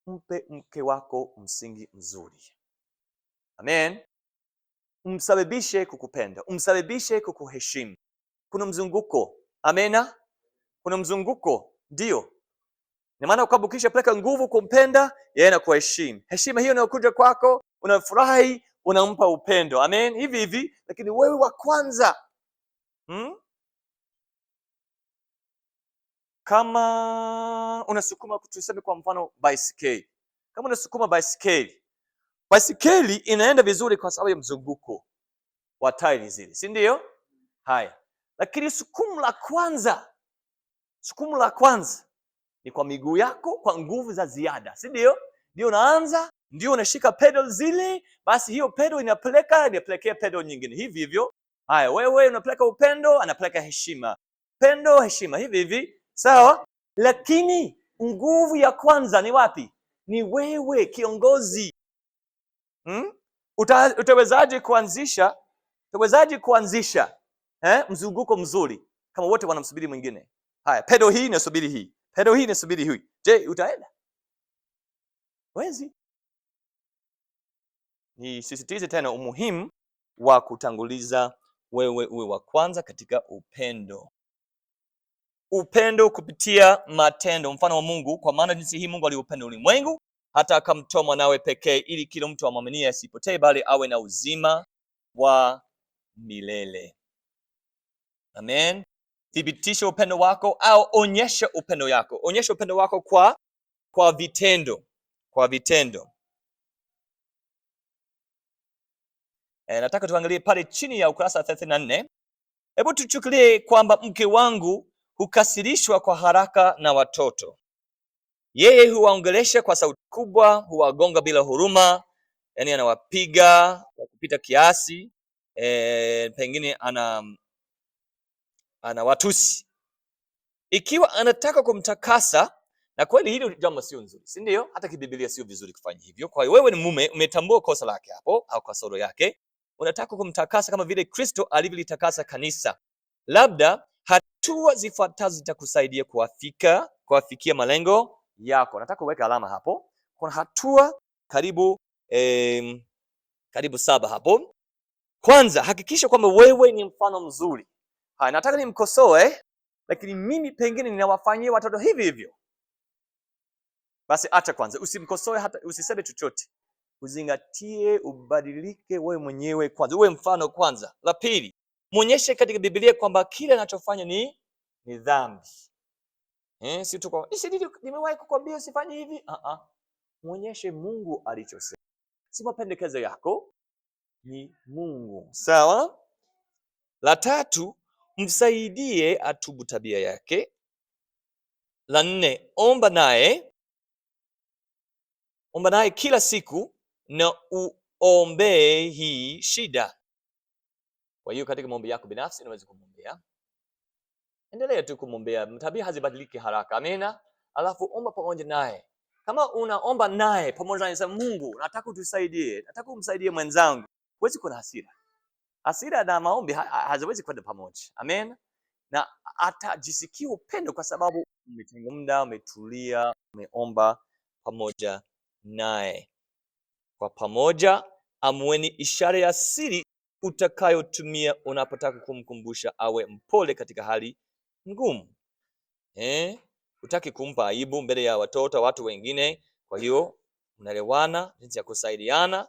Mpe mke wako msingi mzuri. Amen. Umsababishe kukupenda, umsababishe kukuheshimu. Kuna mzunguko. Amena. Kuna mzunguko, ndio. Ni maana kwamba ukishapeleka nguvu kumpenda, yeye anakuheshimu. Heshima hiyo inayokuja kwako, unafurahi, unampa upendo. Amen. Hivi, lakini wewe wa kwanza. Kama unasukuma, tuseme kwa mfano baisikeli. Kama unasukuma baisikeli inaenda vizuri kwa sababu ya mzunguko wa tairi zile, si ndio? Haya. Lakini sukumu la kwanza ni kwa miguu yako, kwa nguvu za ziada, si ndio? Ndio unaanza, ndio unashika pedal zile, basi hiyo pedal inapelekea pedal nyingine. Hivyo. Haya, wewe unapeleka upendo, anapeleka heshima. Pendo, heshima, hivi. Sawa? Lakini nguvu ya kwanza ni wapi? ni wewe kiongozi. Utawezaje kuanzisha mzunguko mzuri kama wote wanamsubiri mwingine? Haya, pedo hii inasubiri hii, pedo hii inasubiri hii. Je, utaenda? Wezi. Nisisitize tena umuhimu wa kutanguliza wewe uwe wa kwanza katika upendo. Upendo kupitia matendo, mfano wa Mungu, kwa maana jinsi hii Mungu aliupenda ulimwengu hata akamtoa mwanawe pekee, ili kila mtu amwaminie asipotee, bali awe na uzima wa milele. Amen. Thibitisha upendo wako, au onyesha upendo yako. Onyesha upendo wako kwa vitendo. Kwa vitendo. Nataka tuangalie pale chini ya ukurasa 34. Hebu tuchukulie kwamba mke wangu hukasirishwa kwa haraka na watoto. Yeye huwaongelesha kwa sauti kubwa, huwagonga bila huruma, yani anawapiga kwa kupita kiasi, pengine anawatusi. Ikiwa anataka kumtakasa, na kweli hili jambo sio nzuri, si ndio? Hata kibiblia sio vizuri kufanya hivyo. Kwa hiyo wewe ni mume, umetambua kosa lake hapo au kasoro yake, unataka kumtakasa kama vile Kristo alivyolitakasa kanisa. Labda hatua zifuatazo zitakusaidia kuafikia malengo yako. Nataka uweke alama hapo. Kuna hatua karibu 7 hapo. Kwanza, hakikisha kwamba wewe ni mfano mzuri. Haya, nataka nimkosoe, lakini mimi pengine ninawafanyia watoto hivi hivyo. Basi acha kwanza, usimkosoe, hata usiseme chochote. Uzingatie, ubadilike wewe mwenyewe kwanza, uwe mfano kwanza. La pili, muonyeshe katika Biblia kwamba kile anachofanya ni dhambi. Si tu kwa nimewahi kukwambia usifanye hivi. Muonyeshe Mungu alichosema. Si mapendekezo yako, ni Mungu. Sawa? La tatu, msaidie atubu tabia yake. La 4, omba naye kila siku na uombee hii shida. Kwa hiyo katika maombi yako binafsi unaweza kumwombea. Endelea tu kumwombea, tabia hazibadiliki haraka. Amina. Alafu omba pamoja naye. Kama unaomba naye pamoja naye, sema Mungu, nataka utusaidie, nataka umsaidie mwenzangu. Huwezi kuwa na hasira. Hasira na maombi haziwezi kwenda pamoja. Amen. Na atajisikia upendo kwa sababu umetenga muda, umetulia, umeomba pamoja naye. Kwa pamoja amueni ishara ya siri utakayotumia unapotaka kumkumbusha awe mpole katika hali ngumu. Utaki kumpa aibu mbele ya watoto, watu wengine. Kwa hiyo unaelewana jinsi ya kusaidiana.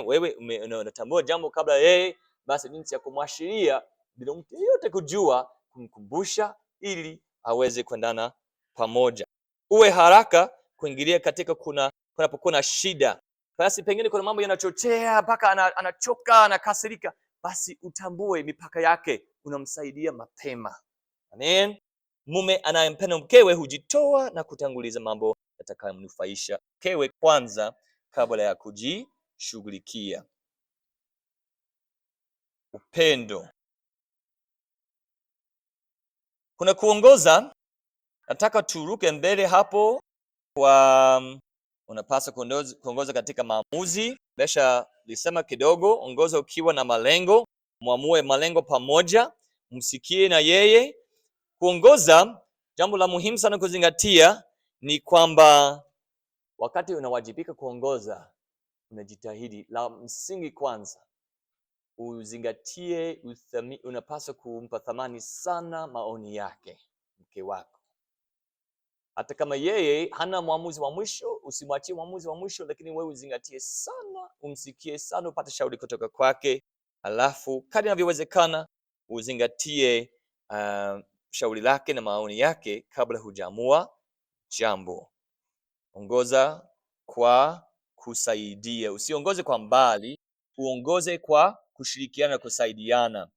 Wewe unatambua jambo kabla yeye, basi jinsi ya kumwashiria bila mtu yeyote kujua, kumkumbusha ili aweze kuendana pamoja. Uwe haraka kuingilia katika kunapokuwa na shida. Basi pengine kuna mambo yanachochea mpaka anachoka, anakasirika, basi utambue mipaka yake, unamsaidia mapema. Amen. Mume anayempenda mkewe hujitoa na kutanguliza mambo yatakayomnufaisha mkewe kwanza kabla ya kujishughulikia. Upendo. Kuna kuongoza. Nataka turuke mbele hapo unapaswa kuongoza katika maamuzi. Besha lisema kidogo, ongoza ukiwa na malengo, muamue malengo pamoja, msikie na yeye. Kuongoza, jambo la muhimu sana kuzingatia ni kwamba wakati unawajibika kuongoza, unajitahidi. La msingi kwanza, uzingatie, unapaswa kumpa thamani sana maoni yake mke wako. Hata kama yeye hana mwamuzi wa mwisho, usimwachie mwamuzi wa mwisho, lakini wewe uzingatie sana, umsikie sana, upate shauri kutoka kwake. Alafu kadri inavyowezekana uzingatie shauri lake na maoni yake kabla hujaamua jambo. Ongoza kwa kusaidia. Usiongoze kwa mbali, uongoze kwa kushirikiana na kusaidiana.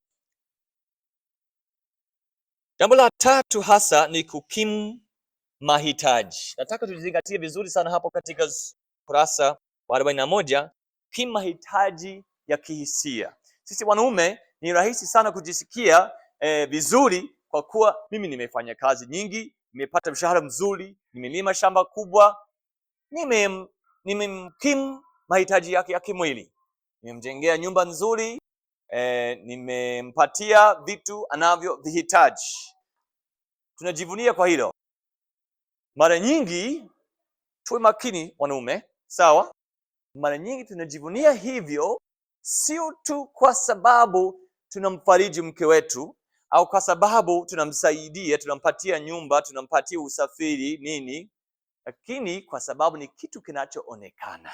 Jambo la tatu hasa ni kukimu mahitaji. Nataka tuzingatie vizuri sana hapo katika kurasa wa 41, kukimu mahitaji ya kihisia. Sisi wanaume ni rahisi sana kujisikia vizuri kwa kuwa mimi nimefanya kazi nyingi, nimepata mshahara mzuri, nimelima shamba kubwa. nimemkimu mahitaji yake ya kimwili, nimemjengea nyumba nzuri, nimempatia vitu anavyovihitaji. Tunajivunia kwa hilo. Mara nyingi tuwe makini wanaume, sawa? Mara nyingi tunajivunia hivyo sio tu kwa sababu tunamfariji mke wetu au kwa sababu tunamsaidia, tunampatia nyumba, tunampatia usafiri nini, lakini kwa sababu ni kitu kinachoonekana.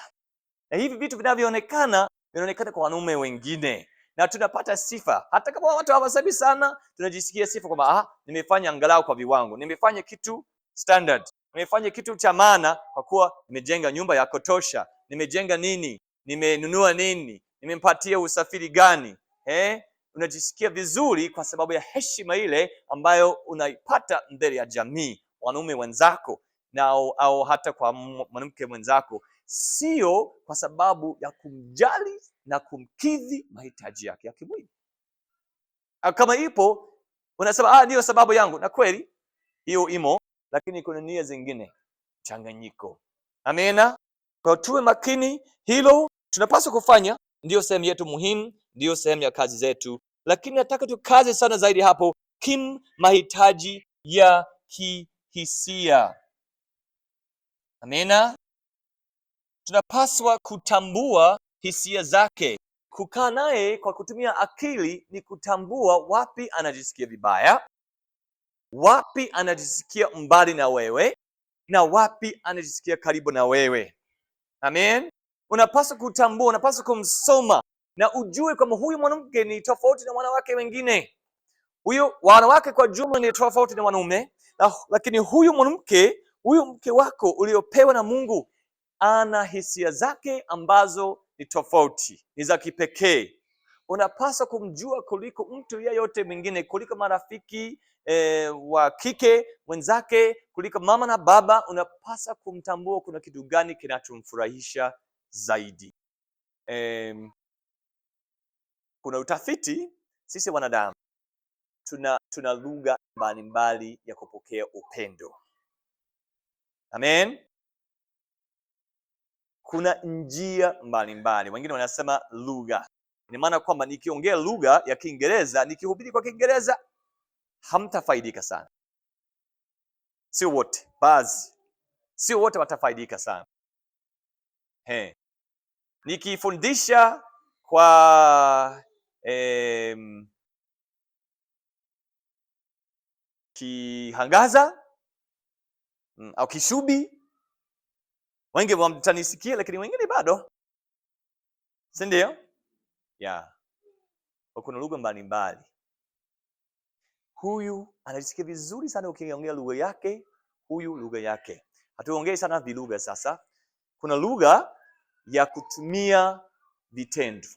Na hivi vitu vinavyoonekana vinaonekana kwa wanaume wengine, na tunapata sifa. Hata kama watu hawasabi sana, tunajisikia sifa kwamba nimefanya angalau kwa viwango, nimefanya kitu standard, nimefanya kitu cha maana kwa kuwa nimejenga nyumba ya kutosha, nimejenga nini, nimenunua nini, nimempatia usafiri gani. Unajisikia vizuri kwa sababu ya heshima ile ambayo unaipata mbele ya jamii, wanaume wenzako na au hata kwa mwanamke mwenzako, sio kwa sababu ya kumjali na kumkidhi mahitaji yake ya kimwili. Kama ipo unasema ndio sababu yangu, na kweli hiyo imo, lakini kuna nia zingine changanyiko. Amena. Kwa tuwe makini, hilo tunapaswa kufanya, ndio sehemu yetu muhimu, ndio sehemu ya kazi zetu, lakini nataka tukaze sana zaidi hapo, mahitaji ya kihisia. Amena. Tunapaswa kutambua hisia zake. Kukaa naye kwa kutumia akili ni kutambua wapi anajisikia vibaya, wapi anajisikia mbali na wewe, na wapi anajisikia karibu na wewe. Amen. Unapaswa kutambua, unapaswa kumsoma na ujue kwamba huyu mwanamke ni tofauti na wanawake wengine. Huyu wanawake kwa jumla ni tofauti na wanaume, lakini huyu mwanamke, huyu mke wako uliopewa na Mungu, ana hisia zake ambazo ni tofauti, ni za kipekee. Unapaswa kumjua kuliko mtu yeyote mwingine, kuliko marafiki wa kike wenzake, kuliko mama na baba. Unapaswa kumtambua kuna kitu gani kinachomfurahisha zaidi. Kuna utafiti, sisi wanadamu tuna lugha mbalimbali ya kupokea upendo. Amen. Kuna njia mbalimbali, wengine wanasema lugha. Ina maana kwamba nikiongea lugha ya Kiingereza, nikihubiri kwa Kiingereza, hamtafaidika sana. Sio wote, baadhi. Sio wote watafaidika sana. Nikifundisha kwa Kihangaza au Kishubi, wengi watanisikia, lakini wengine bado, si ndio? Kuna lugha mbalimbali. Huyu anajisikia vizuri sana ukiongea lugha yake, huyu lugha yake. Hatuongei sana vilugha sasa. Kuna lugha ya kutumia vitendo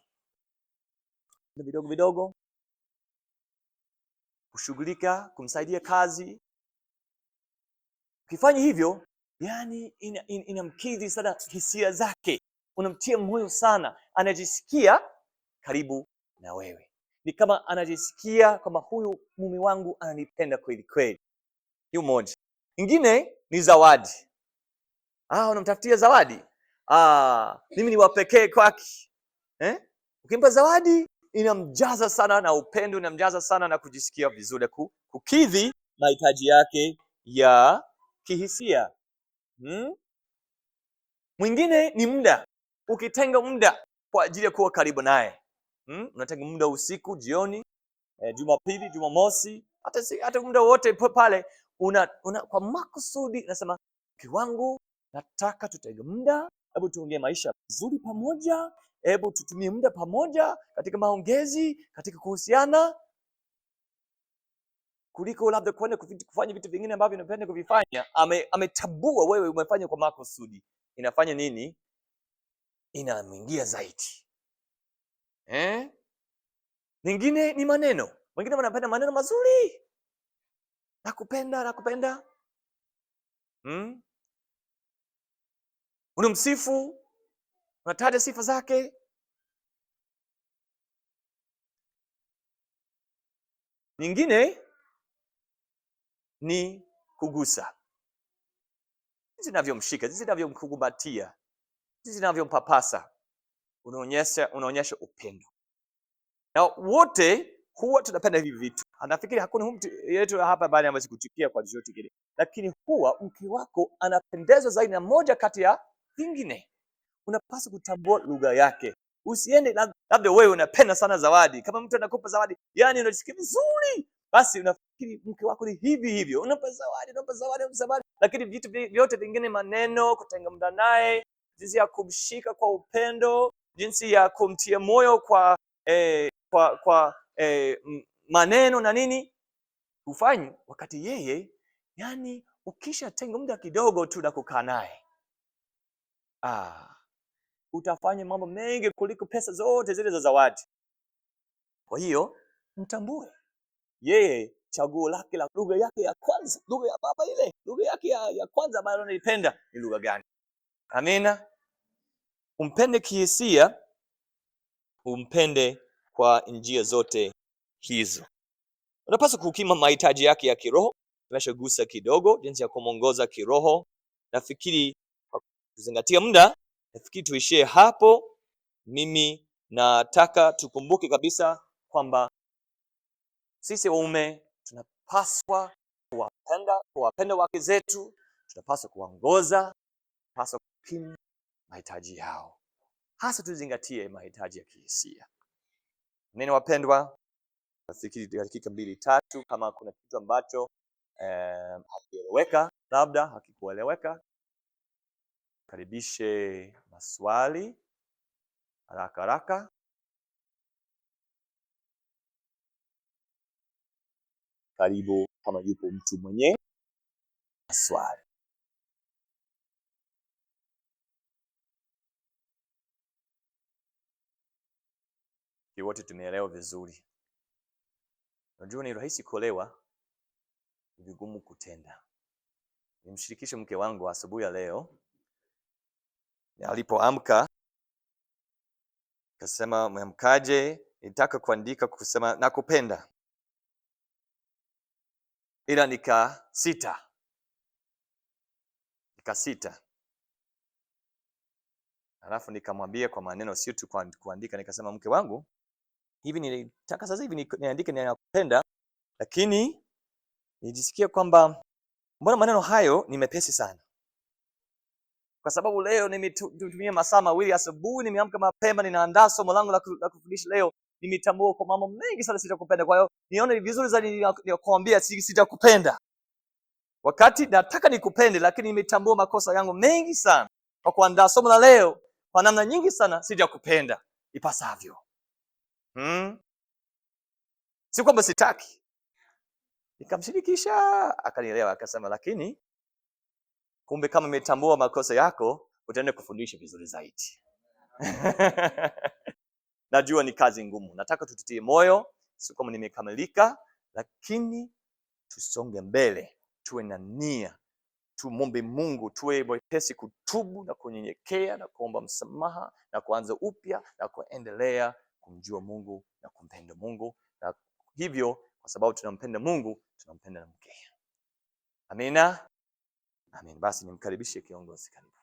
vidogo vidogo, kushughulika, kumsaidia kazi. Ukifanya hivyo, yani inamkidhi sana hisia zake, unamtia moyo sana, anajisikia karibu na wewe. Ni kama anajisikia kama huyu mume wangu ananipenda kweli kweli. Hiyo moja. Ingine ni zawadi. Unamtafutia zawadi. Mimi ni wa pekee kwake. Ukimpa zawadi inamjaza sana na upendo, inamjaza sana na kujisikia vizuri, kukidhi mahitaji yake ya kihisia. Mwingine ni muda. Ukitenga muda kwa ajili ya kuwa karibu naye. Unatenga muda usiku, jioni, Jumapili, Jumamosi, hata muda wote pale kwa makusudi unasema, mke wangu, nataka tutenge muda, hebu tuongee maisha vizuri pamoja, hebu tutumie muda pamoja katika maongezi, katika kuhusiana, kuliko labda kwenda kufanya vitu vingine ambavyo unapenda kuvifanya. Ametabua wewe umefanya kwa makusudi. Inafanya nini? Inamwingia zaidi. Nyingine ni maneno. Wengine wanapenda maneno mazuri. Nakupenda. Unamsifu, unataja sifa zake. Nyingine ni kugusa. jinsi ninavyomshika, jinsi ninavyomkumbatia, jinsi ninavyompapasa, unaonyesha upendo. Na wote huwa tunapenda hivi vitu. Anafikiri hakuna mtu yetu hapa bali ambaye kuchukia kwa chochote kile. Lakini huwa mke wako anapendezwa zaidi na moja kati ya vingine. Unapaswa kutambua lugha yake. Usiende labda wewe unapenda sana zawadi. Kama mtu anakupa zawadi, yani unajisikia vizuri, basi unafikiri mke wako ni hivi hivyo. Unampa zawadi. Lakini vitu vyote vingine, maneno, kutenga muda naye, jinsi ya kumshika kwa upendo, jinsi ya kumtia moyo kwa maneno na nini, ufanye wakati yeye, yani ukisha tenga muda kidogo tu na kukaa naye, utafanya mambo mengi kuliko pesa zote zile za zawadi. Kwa hiyo mtambue yeye, chaguo lake la lugha yake ya kwanza, lugha ya baba, ile lugha yake ya kwanza ambayo anaipenda ni lugha gani? Amina. Umpende kihisia, umpende kwa njia zote hizo. Unapaswa kukima mahitaji yake ya kiroho. Tumeshagusa kidogo jinsi ya kumwongoza kiroho. Nafikiri kwa kuzingatia muda, nafikiri tuishie hapo. Mimi nataka tukumbuke kabisa kwamba sisi waume tunapaswa kuwapenda wake zetu, tunapaswa kuwaongoza, tunapaswa kukima mahitaji yao. Hasa tuzingatie mahitaji ya kihisia. Nini wapendwa? Nafikiri dakika 2-3 kama kuna kitu ambacho hakieleweka, labda hakikueleweka, karibishe maswali haraka. Karibu kama yupo mtu mwenye maswali. Wote tumeelewa vizuri. Unajua ni rahisi kuelewa, ni vigumu kutenda. Nimshirikishe mke wangu asubuhi ya leo. Alipoamka akasema, "Mwamkaje?" Nitaka kuandika kusema nakupenda, ila nikasita. Alafu nikamwambia kwa maneno, sio tu kuandika. Nikasema, mke wangu, hivi nilitaka sasa hivi niandike ninakupenda, lakini nijisikia kwamba mbona maneno hayo ni mepesi sana. Kwa sababu leo nimetumia masaa 2 asubuhi, nimeamka mapema, ninaandaa somo langu la kufundisha leo. Nimetambua kwa mambo mengi sana sitakupenda. Kwa hiyo nione ni vizuri zaidi kuambia sitakupenda, wakati nataka nikupende, lakini nimetambua makosa yangu mengi sana kwa kuandaa somo la leo. Kwa namna nyingi sana sitakupenda ipasavyo. Si kwamba sitaki. Nikamshirikisha, akanielewa, akasema, lakini kumbe kama umetambua makosa yako, utaenda kufundisha vizuri zaidi. Najua ni kazi ngumu. Nataka tututie moyo, si kama nimekamilika, lakini tusonge mbele, tuwe na nia, tumombe Mungu, tuwe wepesi kutubu na kunyenyekea na kuomba msamaha na kuanza upya na kuendelea kumjua Mungu na kumpenda Mungu. Na hivyo kwa sababu tunampenda Mungu, tunampenda na mke. Amina. Amen. Basi nimkaribishe kiongozi, karibu.